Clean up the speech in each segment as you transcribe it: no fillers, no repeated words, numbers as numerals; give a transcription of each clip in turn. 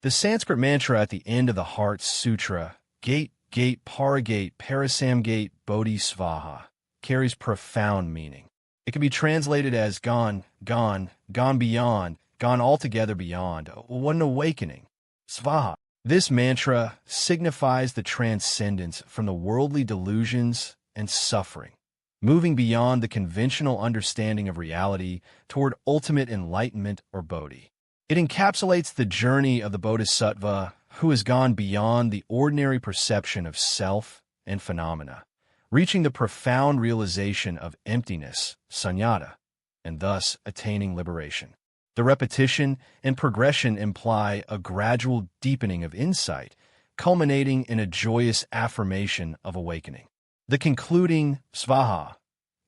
The Sanskrit mantra at the end of the Heart Sutra, Gate, Gate, Paragate, Parasamgate, Bodhi, Svaha, carries profound meaning. It can be translated as gone, gone, gone beyond, gone altogether beyond. What an awakening. Svaha. This mantra signifies the transcendence from the worldly delusions and suffering, moving beyond the conventional understanding of reality toward ultimate enlightenment or Bodhi. It encapsulates the journey of the Bodhisattva who has gone beyond the ordinary perception of self and phenomena, reaching the profound realization of emptiness, sunyata, and thus attaining liberation. The repetition and progression imply a gradual deepening of insight, culminating in a joyous affirmation of awakening. The concluding Svaha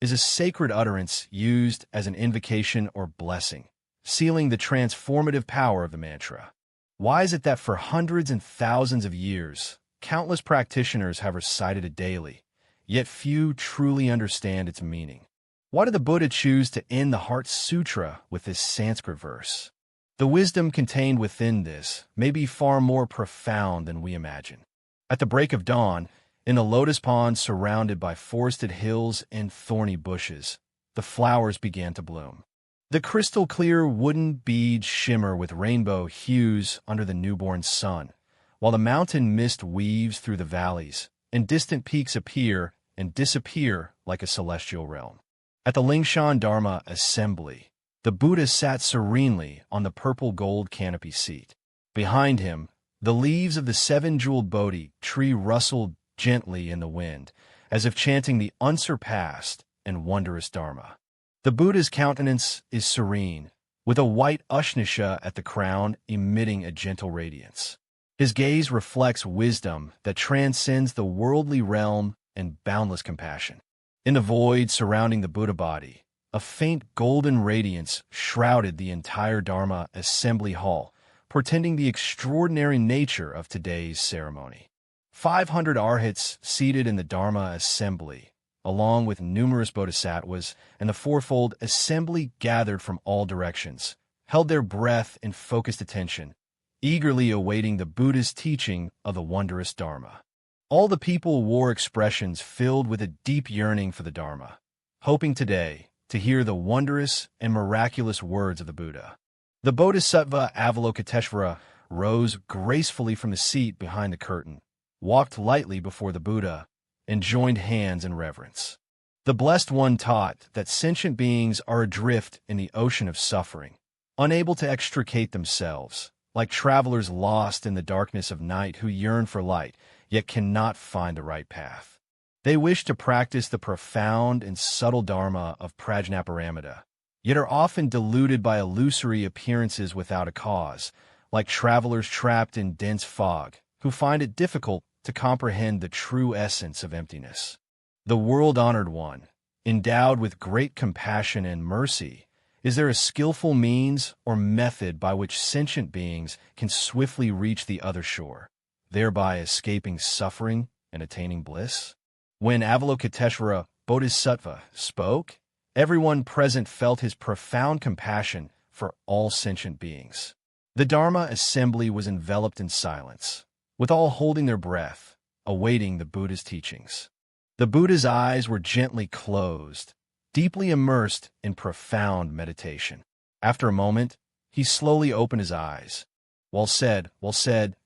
is a sacred utterance used as an invocation or blessing, sealing the transformative power of the mantra. Why is it that for hundreds and thousands of years, countless practitioners have recited it daily, yet few truly understand its meaning? Why did the Buddha choose to end the Heart Sutra with this Sanskrit verse? The wisdom contained within this may be far more profound than we imagine. At the break of dawn, in the lotus pond surrounded by forested hills and thorny bushes, the flowers began to bloom. The crystal-clear wooden beads shimmer with rainbow hues under the newborn sun, while the mountain mist weaves through the valleys, and distant peaks appear and disappear like a celestial realm. At the Lingshan Dharma assembly, the Buddha sat serenely on the purple gold canopy seat. Behind him, the leaves of the seven-jeweled Bodhi tree rustled gently in the wind, as if chanting the unsurpassed and wondrous Dharma. The Buddha's countenance is serene, with a white Ushnisha at the crown emitting a gentle radiance. His gaze reflects wisdom that transcends the worldly realm and boundless compassion. In the void surrounding the Buddha body, a faint golden radiance shrouded the entire Dharma assembly hall, portending the extraordinary nature of today's ceremony. 500 arhats seated in the Dharma assembly, along with numerous bodhisattvas and the fourfold assembly gathered from all directions, held their breath in focused attention, eagerly awaiting the Buddha's teaching of the wondrous Dharma. All the people wore expressions filled with a deep yearning for the Dharma, hoping today to hear the wondrous and miraculous words of the Buddha. The Bodhisattva Avalokiteshvara rose gracefully from the seat behind the curtain, walked lightly before the Buddha, and joined hands in reverence. The Blessed One taught that sentient beings are adrift in the ocean of suffering, unable to extricate themselves, like travelers lost in the darkness of night who yearn for light, yet cannot find the right path. They wish to practice the profound and subtle Dharma of Prajnaparamita, yet are often deluded by illusory appearances without a cause, like travelers trapped in dense fog, who find it difficult to comprehend the true essence of emptiness. The world-honored one, endowed with great compassion and mercy, is there a skillful means or method by which sentient beings can swiftly reach the other shore, thereby escaping suffering and attaining bliss? When Avalokiteshvara Bodhisattva spoke, everyone present felt his profound compassion for all sentient beings. The Dharma assembly was enveloped in silence, with all holding their breath, awaiting the Buddha's teachings. The Buddha's eyes were gently closed, deeply immersed in profound meditation. After a moment, he slowly opened his eyes. Well said,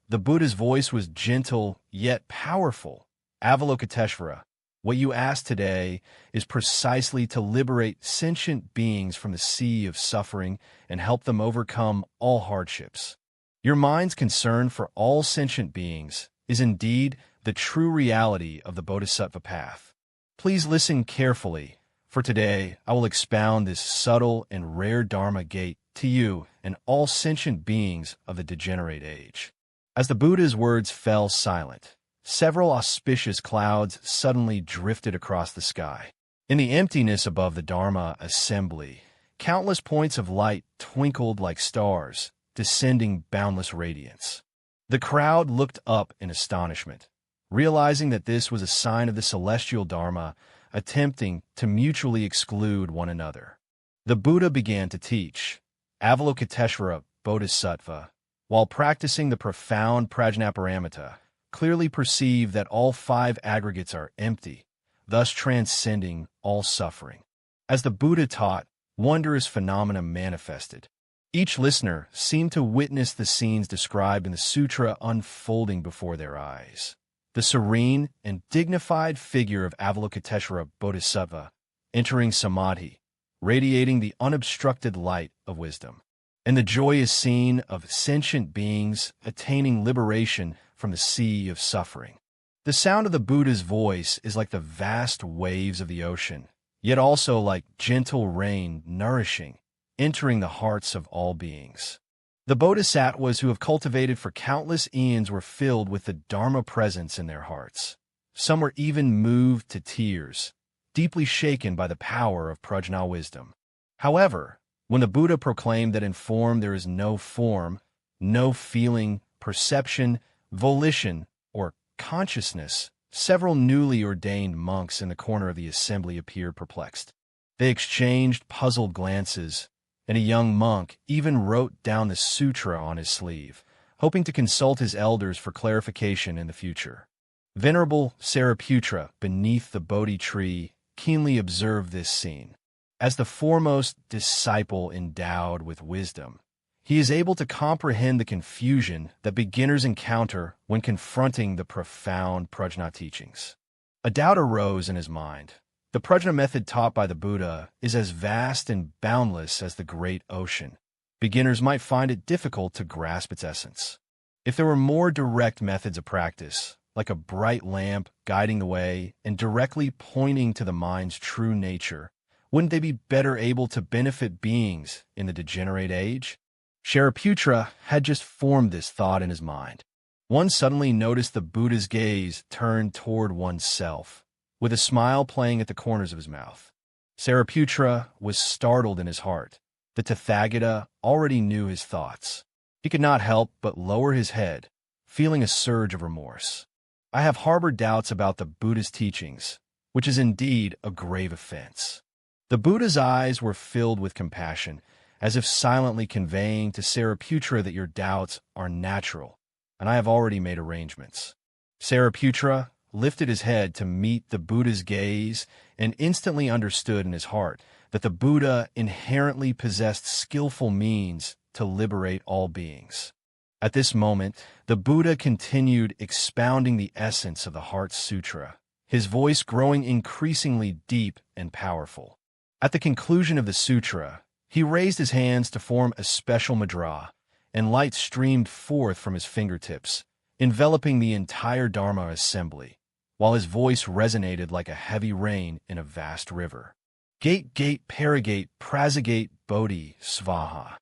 the Buddha's voice was gentle yet powerful. Avalokiteshvara, what you ask today is precisely to liberate sentient beings from the sea of suffering and help them overcome all hardships. Your mind's concern for all sentient beings is indeed the true reality of the Bodhisattva path. Please listen carefully, for today I will expound this subtle and rare Dharma gate to you and all sentient beings of the degenerate age. As the Buddha's words fell silent, several auspicious clouds suddenly drifted across the sky. In the emptiness above the Dharma assembly, countless points of light twinkled like stars, descending boundless radiance. The crowd looked up in astonishment, realizing that this was a sign of the celestial Dharma attempting to mutually exclude one another. The Buddha began to teach. Avalokiteshvara Bodhisattva, while practicing the profound prajnaparamita, clearly perceive that all five aggregates are empty, thus transcending all suffering. As the Buddha taught, wondrous phenomena manifested. Each listener seemed to witness the scenes described in the sutra unfolding before their eyes. The serene and dignified figure of Avalokiteshvara Bodhisattva entering samadhi, radiating the unobstructed light of wisdom, and the joyous scene of sentient beings attaining liberation from the sea of suffering. The sound of the Buddha's voice is like the vast waves of the ocean, yet also like gentle rain nourishing, entering the hearts of all beings. The bodhisattvas who have cultivated for countless eons were filled with the Dharma presence in their hearts. Some were even moved to tears, deeply shaken by the power of prajna wisdom. However, when the Buddha proclaimed that in form there is no form, no feeling, perception, volition, or consciousness, several newly ordained monks in the corner of the assembly appeared perplexed. They exchanged puzzled glances, and a young monk even wrote down the sutra on his sleeve, hoping to consult his elders for clarification in the future. Venerable Sariputra, beneath the Bodhi tree, keenly observed this scene. As the foremost disciple endowed with wisdom, he is able to comprehend the confusion that beginners encounter when confronting the profound prajna teachings. A doubt arose in his mind. The prajna method taught by the Buddha is as vast and boundless as the great ocean. Beginners might find it difficult to grasp its essence. If there were more direct methods of practice, like a bright lamp guiding the way and directly pointing to the mind's true nature, wouldn't they be better able to benefit beings in the degenerate age? Shariputra had just formed this thought in his mind. One suddenly noticed the Buddha's gaze turned toward oneself, with a smile playing at the corners of his mouth. Sariputra was startled in his heart. The Tathagata already knew his thoughts. He could not help but lower his head, feeling a surge of remorse. I have harbored doubts about the Buddha's teachings, which is indeed a grave offense. The Buddha's eyes were filled with compassion, as if silently conveying to Sariputra that your doubts are natural, and I have already made arrangements. Sariputra lifted his head to meet the Buddha's gaze and instantly understood in his heart that the Buddha inherently possessed skillful means to liberate all beings. At this moment, the Buddha continued expounding the essence of the Heart Sutra, his voice growing increasingly deep and powerful. At the conclusion of the sutra, he raised his hands to form a special mudra, and light streamed forth from his fingertips, enveloping the entire Dharma assembly, while his voice resonated like a heavy rain in a vast river. Gate, gate, Paragate, Parasamgate, Bodhi, Svaha.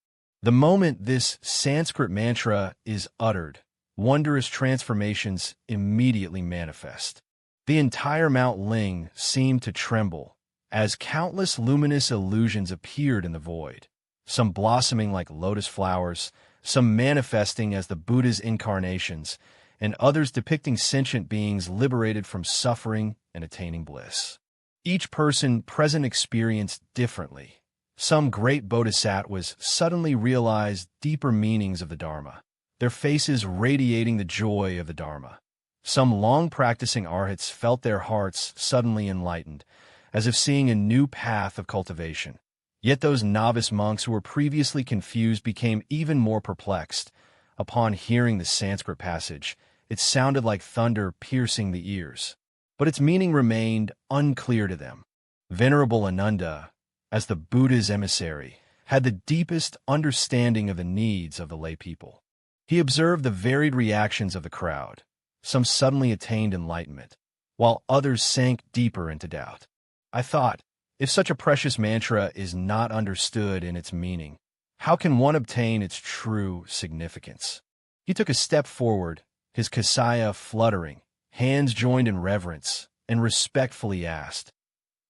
The moment this Sanskrit mantra is uttered, wondrous transformations immediately manifest. The entire Mount Ling seemed to tremble, as countless luminous illusions appeared in the void, some blossoming like lotus flowers, some manifesting as the Buddha's incarnations, and others depicting sentient beings liberated from suffering and attaining bliss. Each person present experienced differently. Some great bodhisattvas suddenly realized deeper meanings of the Dharma, their faces radiating the joy of the Dharma. Some long-practicing arhats felt their hearts suddenly enlightened, as if seeing a new path of cultivation. Yet those novice monks who were previously confused became even more perplexed. Upon hearing the Sanskrit passage, it sounded like thunder piercing the ears, but its meaning remained unclear to them. Venerable Ananda, as the Buddha's emissary, had the deepest understanding of the needs of the lay people. He observed the varied reactions of the crowd. Some suddenly attained enlightenment, while others sank deeper into doubt. I thought, if such a precious mantra is not understood in its meaning, how can one obtain its true significance? He took a step forward, his kasaya fluttering, hands joined in reverence, and respectfully asked,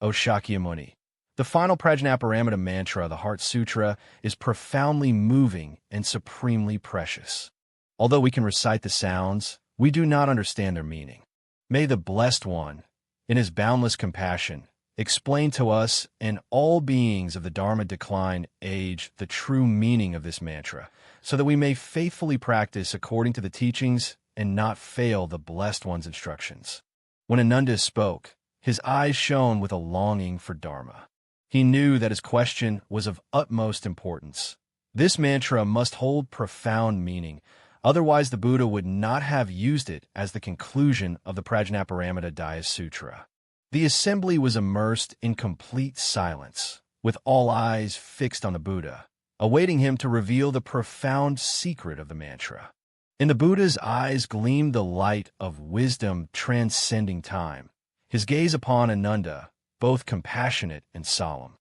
O Shakyamuni, the final Prajnaparamita mantra, the Heart Sutra, is profoundly moving and supremely precious. Although we can recite the sounds, we do not understand their meaning. May the Blessed One, in his boundless compassion, explain to us and all beings of the Dharma decline age the true meaning of this mantra, so that we may faithfully practice according to the teachings and not fail the Blessed One's instructions. When Ananda spoke, his eyes shone with a longing for Dharma. He knew that his question was of utmost importance. This mantra must hold profound meaning, otherwise the Buddha would not have used it as the conclusion of the Prajnaparamita Daya Sutra. The assembly was immersed in complete silence, with all eyes fixed on the Buddha, awaiting him to reveal the profound secret of the mantra. In the Buddha's eyes gleamed the light of wisdom transcending time, his gaze upon Ananda, both compassionate and solemn.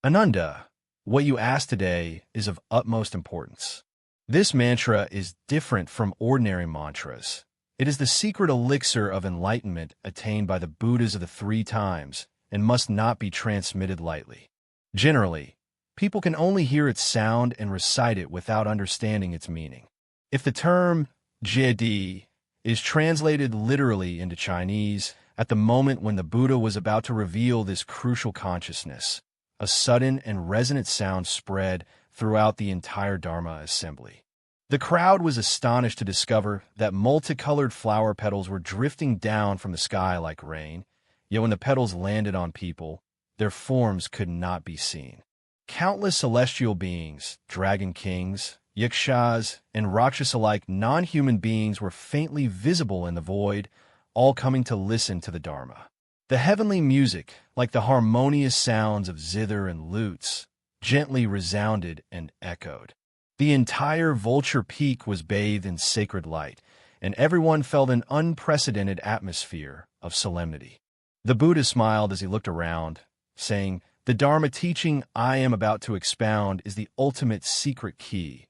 Ananda, what you asked today is of utmost importance. This mantra is different from ordinary mantras. It is the secret elixir of enlightenment attained by the Buddhas of the 3 times and must not be transmitted lightly. Generally, people can only hear its sound and recite it without understanding its meaning. If the term Jedi is translated literally into Chinese, at the moment when the Buddha was about to reveal this crucial consciousness, a sudden and resonant sound spread throughout the entire Dharma assembly. The crowd was astonished to discover that multicolored flower petals were drifting down from the sky like rain, yet when the petals landed on people, their forms could not be seen. Countless celestial beings, dragon kings, yakshas, and rakshasa-like non-human beings were faintly visible in the void, all coming to listen to the Dharma. The heavenly music, like the harmonious sounds of zither and lutes, gently resounded and echoed. The entire Vulture Peak was bathed in sacred light, and everyone felt an unprecedented atmosphere of solemnity. The Buddha smiled as he looked around, saying, "The Dharma teaching I am about to expound is the ultimate secret key,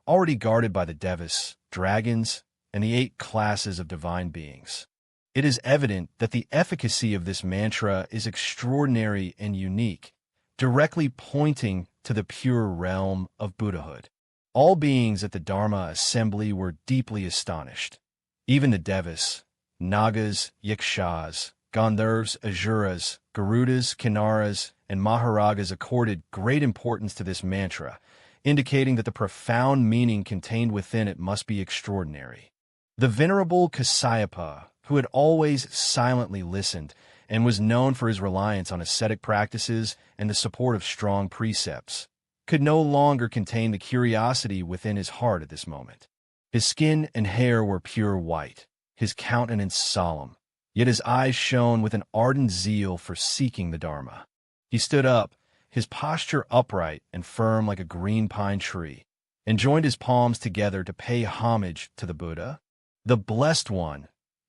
already guarded by the devas, dragons, and the 8 classes of divine beings. It is evident that the efficacy of this mantra is extraordinary and unique, directly pointing to the pure realm of Buddhahood." All beings at the Dharma assembly were deeply astonished. Even the devas, nagas, yakshas, gandharvas, asuras, garudas, kinnaras, and maharagas accorded great importance to this mantra, indicating that the profound meaning contained within it must be extraordinary. The venerable Kasyapa, who had always silently listened and was known for his reliance on ascetic practices and the support of strong precepts, could no longer contain the curiosity within his heart at this moment. His skin and hair were pure white, his countenance solemn, yet his eyes shone with an ardent zeal for seeking the Dharma. He stood up, his posture upright and firm like a green pine tree, and joined his palms together to pay homage to the Buddha. The Blessed One,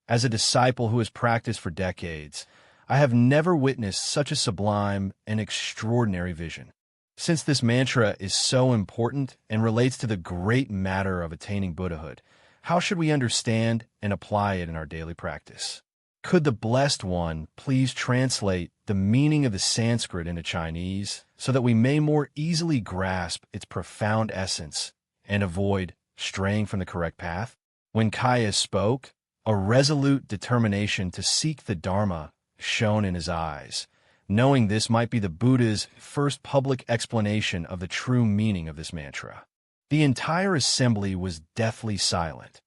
as a disciple who has practiced for decades, I have never witnessed such a sublime and extraordinary vision. Since this mantra is so important and relates to the great matter of attaining Buddhahood, how should we understand and apply it in our daily practice? Could the Blessed One please translate the meaning of the Sanskrit into Chinese so that we may more easily grasp its profound essence and avoid straying from the correct path? When Kaya spoke, a resolute determination to seek the Dharma shone in his eyes, knowing this might be the Buddha's first public explanation of the true meaning of this mantra. The entire assembly was deathly silent.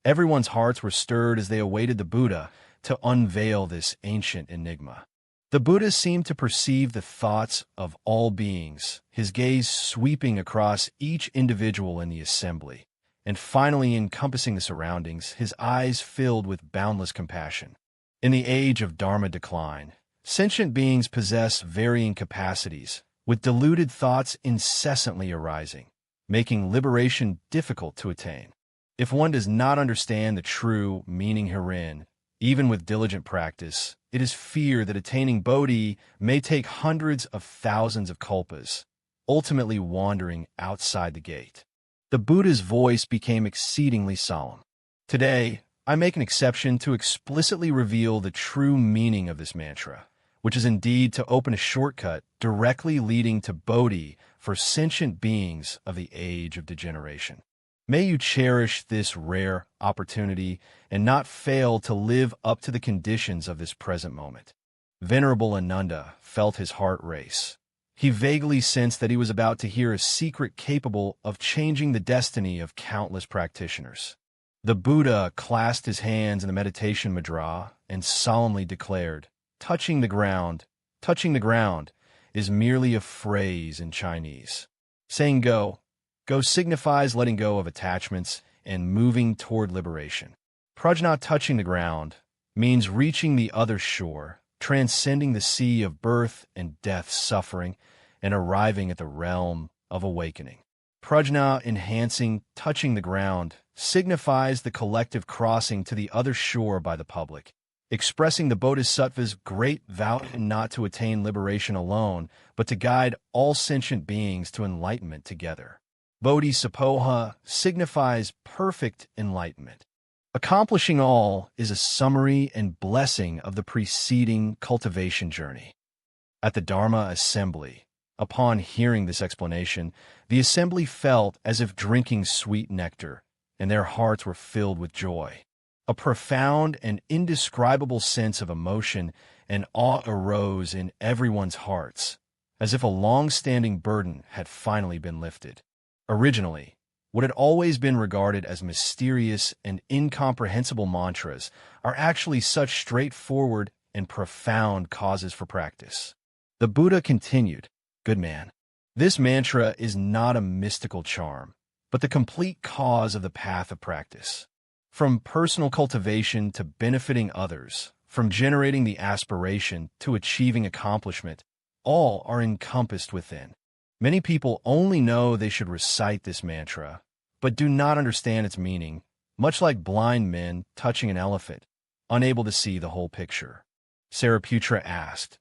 Everyone's hearts were stirred as they awaited the Buddha to unveil this ancient enigma. The Buddha seemed to perceive the thoughts of all beings, his gaze sweeping across each individual in the assembly, and finally encompassing the surroundings, his eyes filled with boundless compassion. In the age of Dharma decline, sentient beings possess varying capacities, with deluded thoughts incessantly arising, making liberation difficult to attain. If one does not understand the true meaning herein, even with diligent practice, it is feared that attaining Bodhi may take hundreds of thousands of kalpas, ultimately wandering outside the gate. The Buddha's voice became exceedingly solemn. Today, I make an exception to explicitly reveal the true meaning of this mantra, which is indeed to open a shortcut directly leading to Bodhi for sentient beings of the age of degeneration. May you cherish this rare opportunity and not fail to live up to the conditions of this present moment. Venerable Ananda felt his heart race. He vaguely sensed that he was about to hear a secret capable of changing the destiny of countless practitioners. The Buddha clasped his hands in the meditation mudra and solemnly declared, touching the ground is merely a phrase in Chinese. Saying go signifies letting go of attachments and moving toward liberation. Prajna, touching the ground, means reaching the other shore, transcending the sea of birth and death suffering, and arriving at the realm of awakening. Prajna, enhancing, touching the ground, signifies the collective crossing to the other shore by the public, expressing the Bodhisattva's great vow not to attain liberation alone, but to guide all sentient beings to enlightenment together. Bodhisattva signifies perfect enlightenment. Accomplishing all is a summary and blessing of the preceding cultivation journey. At the Dharma assembly, upon hearing this explanation, the assembly felt as if drinking sweet nectar, and their hearts were filled with joy. A profound and indescribable sense of emotion and awe arose in everyone's hearts, as if a long-standing burden had finally been lifted. Originally, what had always been regarded as mysterious and incomprehensible mantras are actually such straightforward and profound causes for practice. The Buddha continued, "Good man, this mantra is not a mystical charm, but the complete cause of the path of practice. From personal cultivation to benefiting others, from generating the aspiration to achieving accomplishment, all are encompassed within. Many people only know they should recite this mantra, but do not understand its meaning, much like blind men touching an elephant, unable to see the whole picture." Sariputra asked,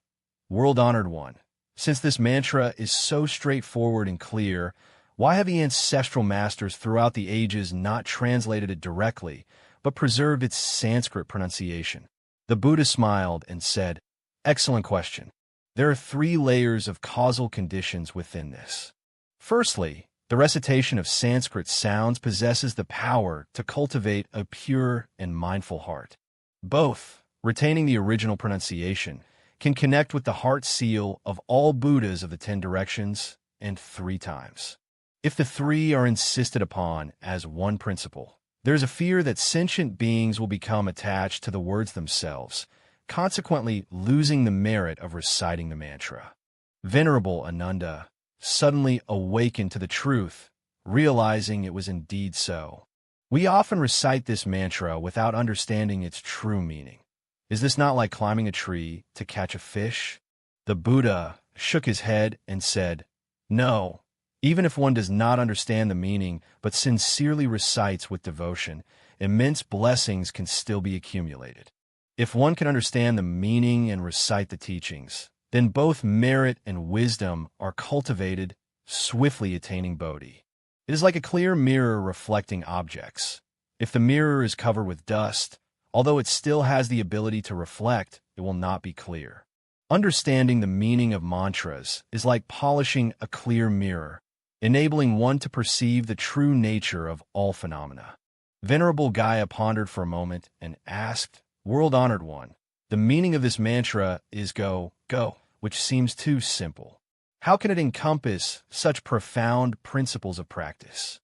"World-honored one, since this mantra is so straightforward and clear, why have the ancestral masters throughout the ages not translated it directly, but preserved its Sanskrit pronunciation?" The Buddha smiled and said, "Excellent question. There are 3 layers of causal conditions within this. Firstly, the recitation of Sanskrit sounds possesses the power to cultivate a pure and mindful heart. Both, retaining the original pronunciation, can connect with the heart seal of all Buddhas of the 10 directions and 3 times. If the 3 are insisted upon as one principle, there is a fear that sentient beings will become attached to the words themselves, consequently losing the merit of reciting the mantra. Venerable Ananda suddenly awakened to the truth, realizing it was indeed so. We often recite this mantra without understanding its true meaning. Is this not like climbing a tree to catch a fish? The Buddha shook his head and said, "No, even if one does not understand the meaning but sincerely recites with devotion, immense blessings can still be accumulated. If one can understand the meaning and recite the teachings, then both merit and wisdom are cultivated, swiftly attaining Bodhi. It is like a clear mirror reflecting objects. If the mirror is covered with dust, although it still has the ability to reflect, it will not be clear. Understanding the meaning of mantras is like polishing a clear mirror, enabling one to perceive the true nature of all phenomena." Venerable Gaia pondered for a moment and asked, "World-honored one, the meaning of this mantra is go, which seems too simple. How can it encompass such profound principles of practice?"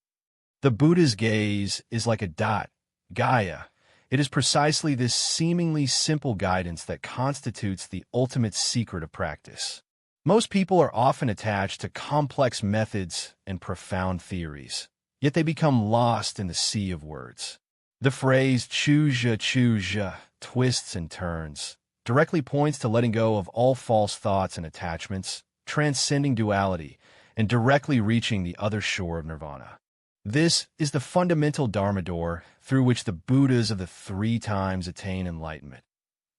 The Buddha's gaze is like a dot, Gaia. It is precisely this seemingly simple guidance that constitutes the ultimate secret of practice. Most people are often attached to complex methods and profound theories, yet they become lost in the sea of words. The phrase choose, twists and turns, directly points to letting go of all false thoughts and attachments, transcending duality, and directly reaching the other shore of nirvana. This is the fundamental Dharma door through which the Buddhas of the 3 times attain enlightenment.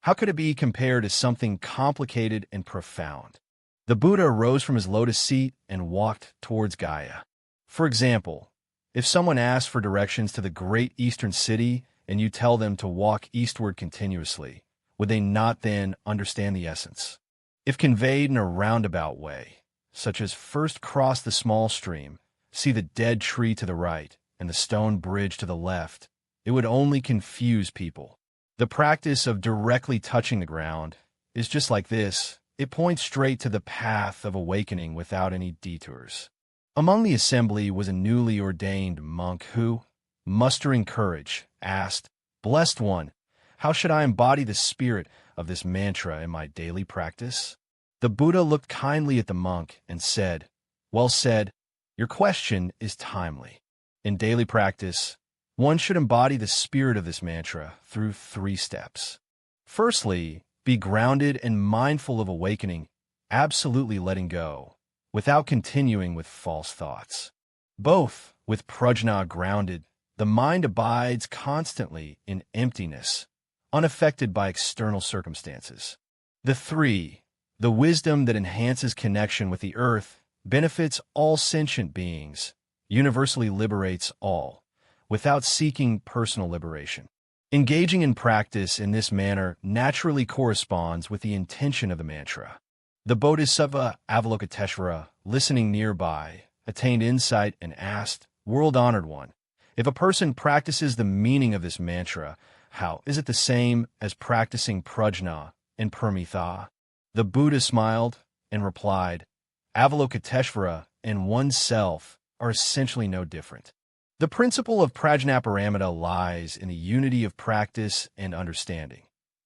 How could it be compared to something complicated and profound? The Buddha rose from his lotus seat and walked towards Gaia. For example, if someone asks for directions to the great eastern city and you tell them to walk eastward continuously, would they not then understand the essence? If conveyed in a roundabout way, such as first cross the small stream, see the dead tree to the right and the stone bridge to the left, it would only confuse people. The practice of directly touching the ground is just like this. It points straight to the path of awakening without any detours. Among the assembly was a newly ordained monk who, mustering courage, asked, "Blessed One, how should I embody the spirit of this mantra in my daily practice?" The Buddha looked kindly at the monk and said, "Well said, your question is timely. In daily practice, one should embody the spirit of this mantra through 3 steps. Firstly, be grounded and mindful of awakening, absolutely letting go, without continuing with false thoughts. Both, with prajna grounded, the mind abides constantly in emptiness, unaffected by external circumstances. The wisdom that enhances connection with the earth, benefits all sentient beings, universally liberates all, without seeking personal liberation. Engaging in practice in this manner naturally corresponds with the intention of the mantra. The Bodhisattva Avalokiteshvara, listening nearby, attained insight and asked, "World-honored one, if a person practices the meaning of this mantra, how is it the same as practicing prajna and paramitha?" The Buddha smiled and replied, "Avalokiteshvara and oneself are essentially no different. The principle of prajnaparamita lies in the unity of practice and understanding.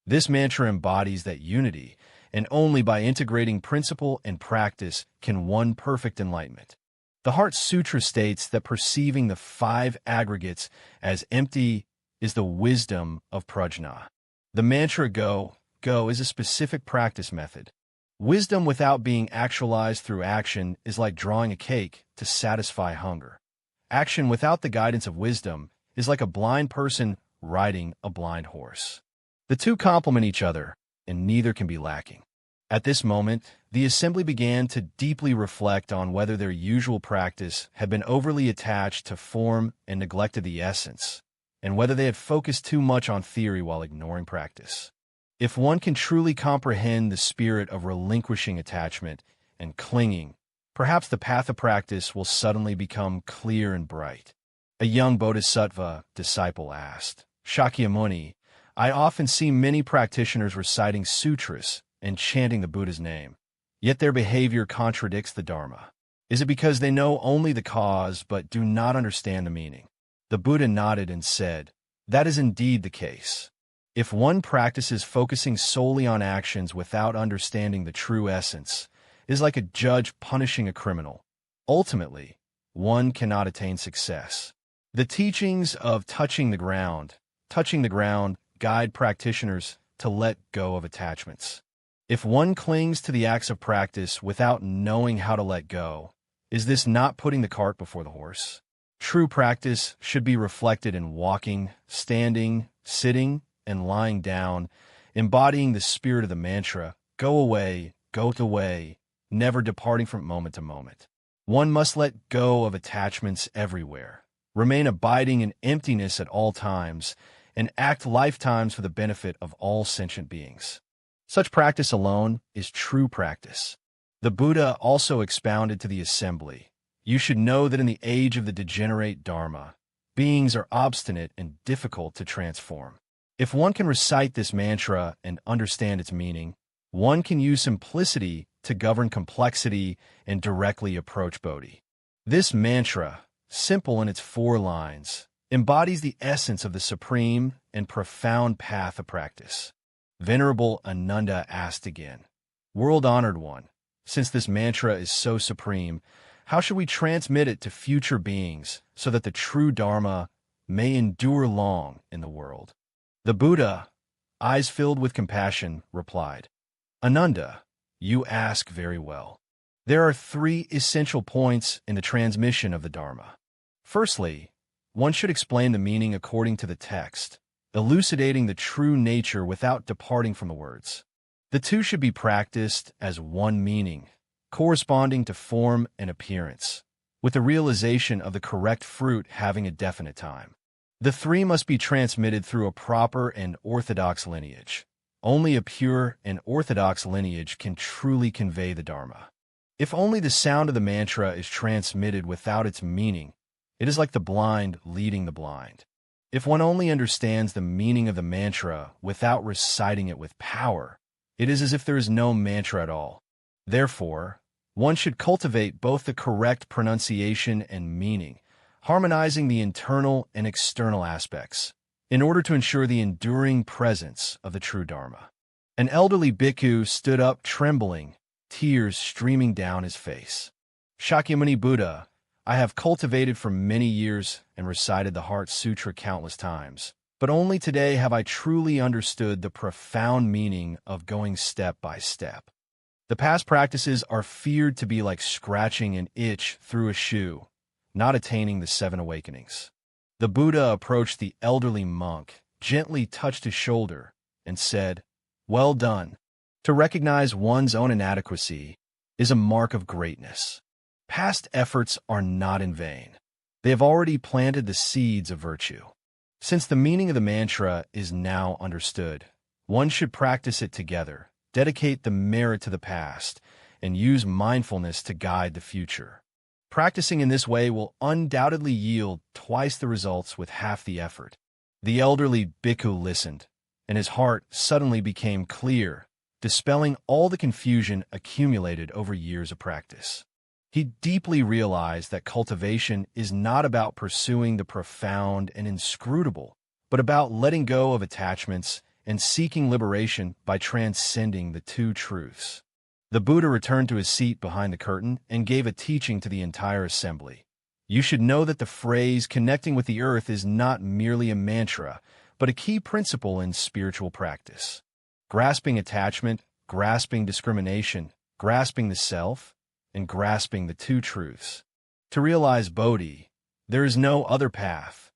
This mantra embodies that unity, and only by integrating principle and practice can one perfect enlightenment." The Heart Sutra states that perceiving the 5 aggregates as empty is the wisdom of prajna. The mantra go is a specific practice method. Wisdom without being actualized through action is like drawing a cake to satisfy hunger. Action without the guidance of wisdom is like a blind person riding a blind horse. The two complement each other, and neither can be lacking. At this moment, the assembly began to deeply reflect on whether their usual practice had been overly attached to form and neglected the essence, and whether they had focused too much on theory while ignoring practice. If one can truly comprehend the spirit of relinquishing attachment and clinging, perhaps the path of practice will suddenly become clear and bright. A young bodhisattva disciple asked, "Shakyamuni, I often see many practitioners reciting sutras and chanting the Buddha's name, yet their behavior contradicts the Dharma. Is it because they know only the cause but do not understand the meaning?" The Buddha nodded and said, "That is indeed the case. If one practices focusing solely on actions without understanding the true essence, it is like a judge punishing a criminal. Ultimately, one cannot attain success." The teachings of touching the ground, guide practitioners to let go of attachments. If one clings to the acts of practice without knowing how to let go, is this not putting the cart before the horse? True practice should be reflected in walking, standing, sitting, and lying down, embodying the spirit of the mantra, go away, never departing from moment to moment. One must let go of attachments everywhere, remain abiding in emptiness at all times, and act lifetimes for the benefit of all sentient beings. Such practice alone is true practice. The Buddha also expounded to the assembly, "You should know that in the age of the degenerate Dharma, beings are obstinate and difficult to transform. If one can recite this mantra and understand its meaning, one can use simplicity to govern complexity and directly approach Bodhi." This mantra, simple in its 4 lines, embodies the essence of the supreme and profound path of practice. Venerable Ananda asked again, "World-honored one, since this mantra is so supreme, how should we transmit it to future beings so that the true Dharma may endure long in the world?" The Buddha, eyes filled with compassion, replied, "Ananda, you ask very well. There are 3 essential points in the transmission of the Dharma. Firstly, one should explain the meaning according to the text, elucidating the true nature without departing from the words. The 2 should be practiced as one meaning, corresponding to form and appearance, with the realization of the correct fruit having a definite time. The 3 must be transmitted through a proper and orthodox lineage. Only a pure and orthodox lineage can truly convey the Dharma. If only the sound of the mantra is transmitted without its meaning, it is like the blind leading the blind. If one only understands the meaning of the mantra without reciting it with power, It is as if there is no mantra at all. Therefore, one should cultivate both the correct pronunciation and meaning, harmonizing the internal and external aspects, in order to ensure the enduring presence of the true Dharma. An elderly bhikkhu stood up trembling, tears streaming down his face. Shakyamuni Buddha, I have cultivated for many years and recited the Heart Sutra countless times, but only today have I truly understood the profound meaning of going step by step. The past practices are feared to be like scratching an itch through a shoe, not attaining the 7 awakenings. The Buddha approached the elderly monk, gently touched his shoulder, and said, "Well done. To recognize one's own inadequacy is a mark of greatness. Past efforts are not in vain. They have already planted the seeds of virtue. Since the meaning of the mantra is now understood, one should practice it together, dedicate the merit to the past, and use mindfulness to guide the future. Practicing in this way will undoubtedly yield twice the results with half the effort." The elderly bhikkhu listened, and his heart suddenly became clear, dispelling all the confusion accumulated over years of practice. He deeply realized that cultivation is not about pursuing the profound and inscrutable, but about letting go of attachments and seeking liberation by transcending the two truths. The Buddha returned to his seat behind the curtain and gave a teaching to the entire assembly. You should know that the phrase connecting with the earth is not merely a mantra, but a key principle in spiritual practice. Grasping attachment, grasping discrimination, grasping the self, and grasping the two truths. To realize Bodhi, there is no other path.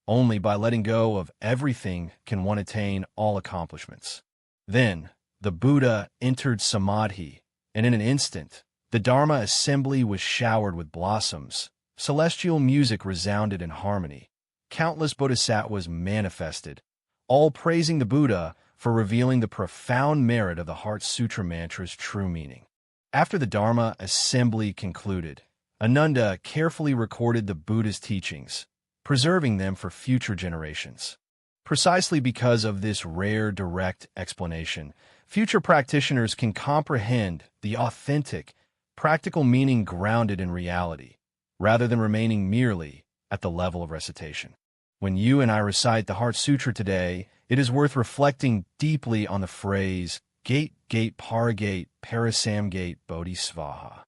Only by letting go of everything can one attain all accomplishments. Then, the Buddha entered Samadhi, and in an instant, the Dharma assembly was showered with blossoms, celestial music resounded in harmony, countless bodhisattvas manifested, all praising the Buddha for revealing the profound merit of the Heart Sutra mantra's true meaning. After the Dharma assembly concluded, Ananda carefully recorded the Buddha's teachings, preserving them for future generations. Precisely because of this rare direct explanation, future practitioners can comprehend the authentic, practical meaning grounded in reality, rather than remaining merely at the level of recitation. When you and I recite the Heart Sutra today, it is worth reflecting deeply on the phrase, Gate, Gate, Paragate, Parasamgate, Bodhi, Svaha.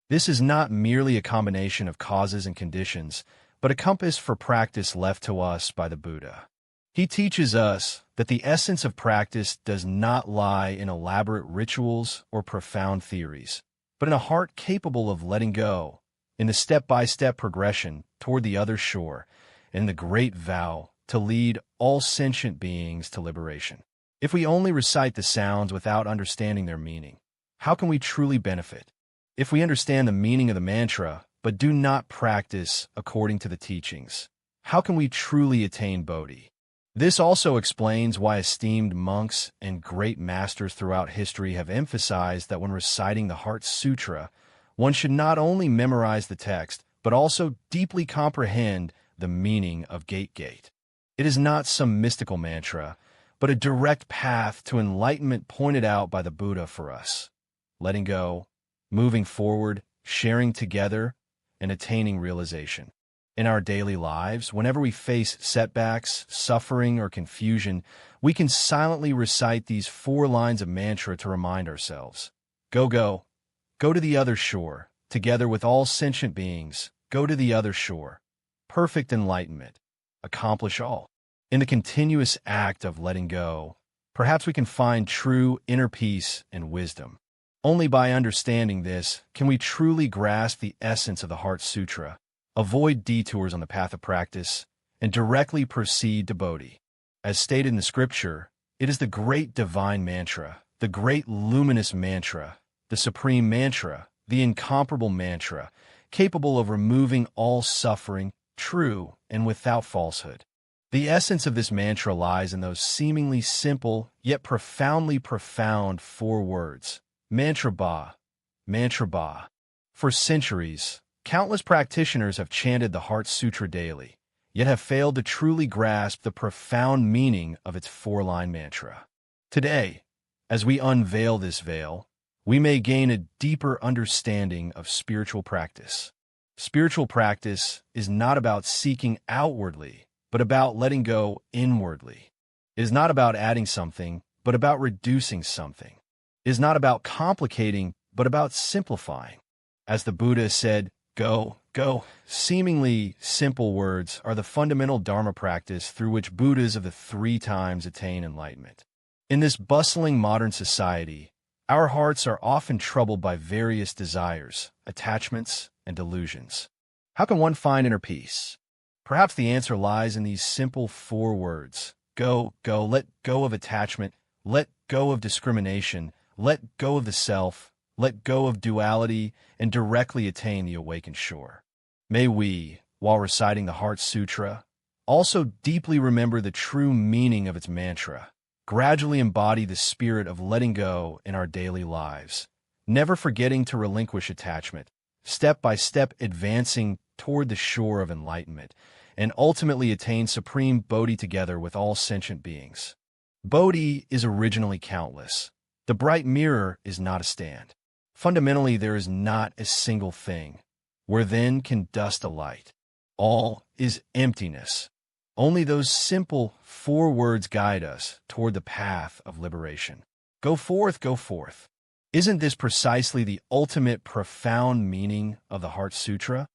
This is not merely a combination of causes and conditions, but a compass for practice left to us by the Buddha. He teaches us that the essence of practice does not lie in elaborate rituals or profound theories, but in a heart capable of letting go, in the step-by-step progression toward the other shore, and the great vow to lead all sentient beings to liberation. If we only recite the sounds without understanding their meaning, how can we truly benefit? If we understand the meaning of the mantra, but do not practice according to the teachings, how can we truly attain Bodhi? This also explains why esteemed monks and great masters throughout history have emphasized that when reciting the Heart Sutra, one should not only memorize the text, but also deeply comprehend the meaning of Gate Gate. It is not some mystical mantra, but a direct path to enlightenment pointed out by the Buddha for us. Letting go, moving forward, sharing together, and attaining realization. In our daily lives, whenever we face setbacks, suffering, or confusion, we can silently recite these 4 lines of mantra to remind ourselves. Go, go. Go to the other shore. Together with all sentient beings, go to the other shore. Perfect enlightenment. Accomplish all. In the continuous act of letting go, perhaps we can find true inner peace and wisdom. Only by understanding this can we truly grasp the essence of the Heart Sutra, avoid detours on the path of practice, and directly proceed to Bodhi. As stated in the scripture, it is the great divine mantra, the great luminous mantra, the supreme mantra, the incomparable mantra, capable of removing all suffering, true and without falsehood. The essence of this mantra lies in those seemingly simple, yet profoundly profound 4 words. Mantra Ba, Mantra Ba. For centuries, countless practitioners have chanted the Heart Sutra daily, yet have failed to truly grasp the profound meaning of its 4-line mantra. Today, As we unveil this veil, we may gain a deeper understanding of spiritual practice. Spiritual practice is not about seeking outwardly, but about letting go inwardly. It is not about adding something, but about reducing something. It is not about complicating, but about simplifying. As the Buddha said, go, go. Seemingly simple words are the fundamental Dharma practice through which Buddhas of the 3 times attain enlightenment. In this bustling modern society, our hearts are often troubled by various desires, attachments, and delusions. How can one find inner peace? Perhaps the answer lies in these simple 4 words. Go, go, let go of attachment, let go of discrimination, let go of the self, let go of duality, and directly attain the awakened shore. May we, while reciting the Heart Sutra, also deeply remember the true meaning of its mantra, gradually embody the spirit of letting go in our daily lives, never forgetting to relinquish attachment, step by step advancing toward the shore of enlightenment, and ultimately attain supreme Bodhi together with all sentient beings. Bodhi is originally countless. The bright mirror is not a stand. Fundamentally, there is not a single thing. Where then can dust alight? All is emptiness. Only those simple 4 words guide us toward the path of liberation. Go forth, go forth. Isn't this precisely the ultimate profound meaning of the Heart Sutra?